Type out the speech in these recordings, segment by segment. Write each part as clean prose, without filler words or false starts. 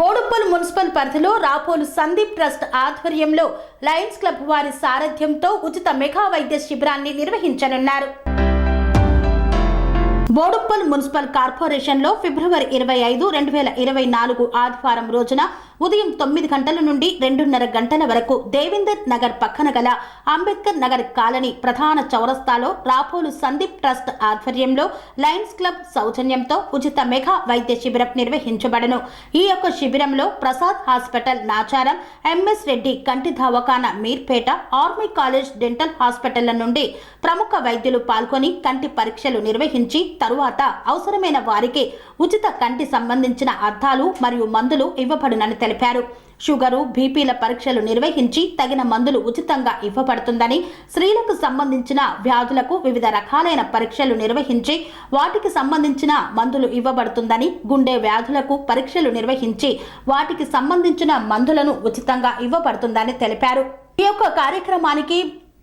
Boduppal municipal పరిధిలో Rapolu Sandeep trust ఆధ్వర్యంలో Lions club వారి సారథ్యంతో ఉచిత మెగా వైద్య శిబిరాన్ని నిర్వహించనున్నారు. బోడుప్పల్ మున్సిపల్ కార్పొరేషన్లో ఫిబ్రవరి 25, 2024 ఆదివారం రోజున ఉదయం 9 గంటల నుండి 2:30 గంటల వరకు దేవేందర్ నగర్ పక్కన గల అంబేద్కర్ నగర్ కాలనీ ప్రధాన చౌరస్తాలో రాపోలు సందీప్ ట్రస్ట్ ఆధ్వర్యంలో లయన్స్ క్లబ్ సౌజన్యంతో ఉచిత మెగా వైద్య శిబిరం నిర్వహించబడను. ఈ యొక్క శిబిరంలో ప్రసాద్ హాస్పిటల్ నాచారం, ఎంఎస్ రెడ్డి కంటి దవాఖానా మీర్పేట, ఆర్మీ కాలేజ్ డెంటల్ హాస్పిటళ్ల నుండి ప్రముఖ వైద్యులు పాల్గొని కంటి పరీక్షలు నిర్వహించి తరువాత అవసరమైన వారికి ఉచిత కంటి సంబంధించిన అద్దాలు మరియు మందులు ఇవ్వబడునని తెలిపారు. షుగరు, బీపీల పరీక్షలు నిర్వహించి తగిన మందులు ఉచితంగా ఇవ్వబడుతుందని, స్త్రీలకు సంబంధించిన వ్యాధులకు వివిధ రకాలైన పరీక్షలు నిర్వహించి వాటికి సంబంధించిన మందులు ఇవ్వబడుతుందని, గుండె వ్యాధులకు పరీక్షలు నిర్వహించి వాటికి సంబంధించిన మందులను ఉచితంగా ఇవ్వబడుతుందని తెలిపారు. ఈ యొక్క కార్యక్రమానికి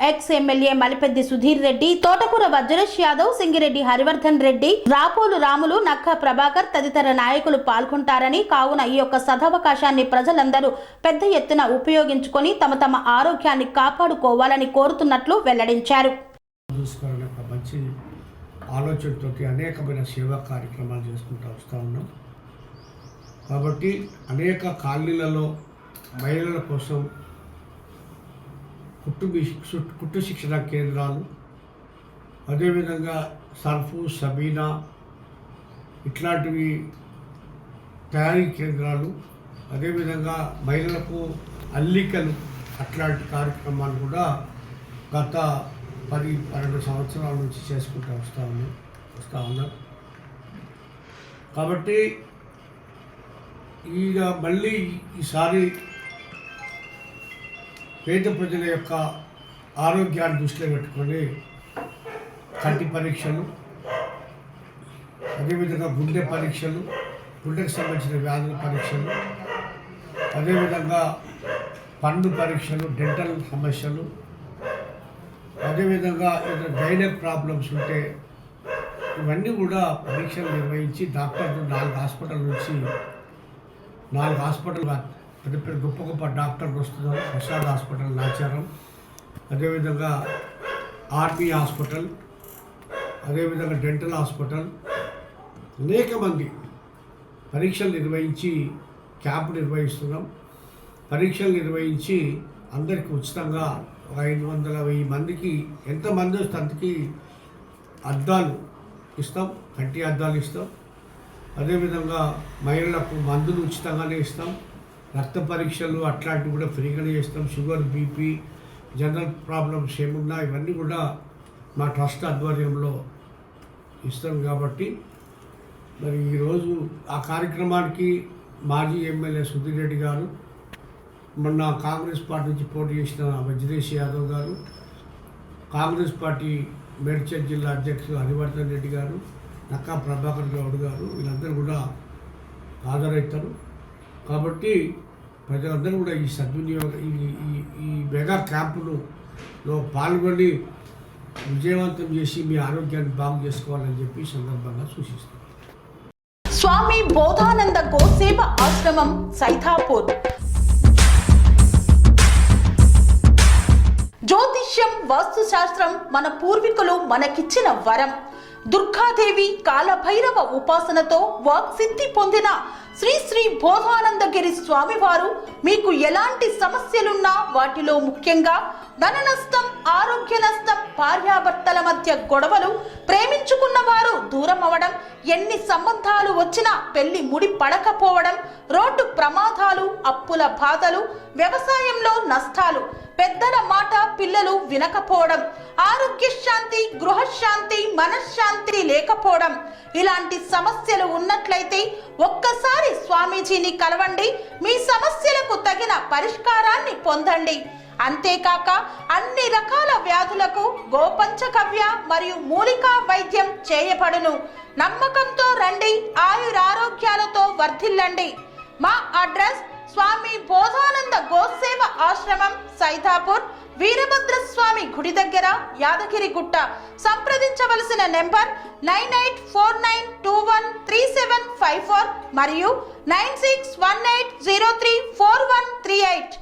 ఎక్స్ ఎమ్మెల్యే మలిపెద్ది సుధీర్ రెడ్డి, తోటకూర వజ్రేష్ యాదవ్, సింగిరెడ్డి హరివర్ధన్ రెడ్డి, రాపోలు రాములు, నక్క ప్రభాకర్ తదితర నాయకులు పాల్గొంటారని, కావున ఈ యొక్క సదవకాశాన్ని ప్రజలందరూ పెద్ద ఎత్తున ఉపయోగించుకొని తమ తమ ఆరోగ్యాన్ని కాపాడుకోవాలని కోరుతున్నట్లు వెల్లడించారు. మంచి ఆలోచనతో అనేకమైన సేవా కార్యక్రమాలు చేసుకుంటూ వస్తూ ఉన్నాం. కాబట్టి అనేక కాలనీలలో మహిళల కోసం కుట్టు శిక్షణ కేంద్రాలు, అదేవిధంగా సర్ఫు, సబీనా ఇట్లాంటివి తయారీ కేంద్రాలు, అదేవిధంగా మహిళలకు అల్లికలు అట్లాంటి కార్యక్రమాలు కూడా గత 10-12 సంవత్సరాల నుంచి చేసుకుంటూ వస్తూ ఉన్నారు. కాబట్టి ఇక మళ్ళీ ఈసారి పేద ప్రజల యొక్క ఆరోగ్యాన్ని దృష్టిలో పెట్టుకొని కంటి పరీక్షలు, అదేవిధంగా గుండె పరీక్షలు, గుండెకు సంబంధించిన వ్యాధుల పరీక్షలు, అదేవిధంగా పన్ను పరీక్షలు, డెంటల్ సమస్యలు, అదేవిధంగా ఏదైనా గైనక్ ప్రాబ్లమ్స్ ఉంటే ఇవన్నీ కూడా పరీక్షలు నిర్వహించి డాక్టర్లు 4 హాస్పిటల్ నుంచి 4 హాస్పిటల్ పెద్ద పెద్ద గొప్ప గొప్ప డాక్టర్లు వస్తున్నారు. ప్రసాద్ హాస్పిటల్ నాచారం, అదేవిధంగా ఆర్మీ హాస్పిటల్, అదేవిధంగా డెంటల్ హాస్పిటల్, అనేక మంది పరీక్షలు నిర్వహించి క్యాంపు నిర్వహిస్తున్నాం. పరీక్షలు నిర్వహించి అందరికీ ఉచితంగా 500-1000 మందికి ఎంతమంది వస్తే అంతకి అద్దాలు ఇస్తాం, కంటి అద్దాలు ఇస్తాం. అదేవిధంగా మహిళలకు మందులు ఉచితంగానే ఇస్తాం. రక్త పరీక్షలు అట్లాంటివి కూడా ఫ్రీగానే చేస్తాం. షుగర్, బీపీ, జనరల్ ప్రాబ్లమ్స్ ఏమున్నా ఇవన్నీ కూడా మా ట్రస్ట్ ఆధ్వర్యంలో ఇస్తాం. కాబట్టి మరి ఈరోజు ఆ కార్యక్రమానికి మాజీ ఎమ్మెల్యే సుధీర్ రెడ్డి గారు, మొన్న కాంగ్రెస్ పార్టీ నుంచి పోటీ చేసిన వజ్రేష్ యాదవ్ గారు, కాంగ్రెస్ పార్టీ మేడ్చల్ జిల్లా అధ్యక్షులు హరివర్ధన్ రెడ్డి గారు, నక్కా ప్రభాకర్ గౌడ్ గారు వీళ్ళందరూ కూడా హాజరవుతారు. కాబట్టి ప్రజలందరూ కూడా ఈ సద్వినియోగ ఈ మెగా క్యాంపులో పాల్గొని విజయవంతం చేసి మీ ఆరోగ్యాన్ని బాగు చేసుకోవాలని చెప్పి సందర్భంగా సూచిస్తారు. స్వామి బోధానంద గోసేవ ఆశ్రమం, సైతాపూర్. జ్యోతిష్యం, వాస్తుశాస్త్రం మన పూర్వీకులు మనకిచ్చిన వరం. దుర్గాదేవి, కాలభైరవ ఉపాసనతో వాక్సిద్ధి పొందిన శ్రీ శ్రీ బోధానందగిరి స్వామివారు మీకు ఎలాంటి సమస్యలున్నా, వాటిలో ముఖ్యంగా ధన నష్టం, ఆరోగ్య నష్టం, భార్యాభర్తల మధ్య గొడవలు, ప్రేమించుకున్న వారు దూరం అవడం, ఎన్ని సంబంధాలు వచ్చినా పెళ్లి ముడి పడకపోవడం, రోడ్డు ప్రమాదాలు, అప్పుల బాధలు, వ్యవసాయంలో నష్టాలు, పెద్దల మాట పిల్లలు వినకపోవడం, ఆరోగ్య శాంతి, గృహశాంతి, మనశ్శాంతి లేకపోవడం, ఇలాంటి సమస్యలు ఉన్నట్లయితే ఒక్కసారి స్వామీజీని కలవండి. మీ సమస్యలకు తగిన పరిష్కారాన్ని పొందండి. అంతేకాక అన్ని రకాల వ్యాధులకు గోపంచకవ్య మరియు మూలికా వైద్యం చేయబడును. నమ్మకంతో రండి, ఆయురారోగ్యాలతో వర్ధిల్లండి. మా అడ్రస్ స్వామి బోధానంద గోసేవ ఆశ్రమం, సైదాపూర్, వీరభద్రస్వామి గుడి దగ్గర, యాదగిరిగుట్ట. సంప్రదించవలసిన నెంబర్ 9849213754 మరియు 9618034138.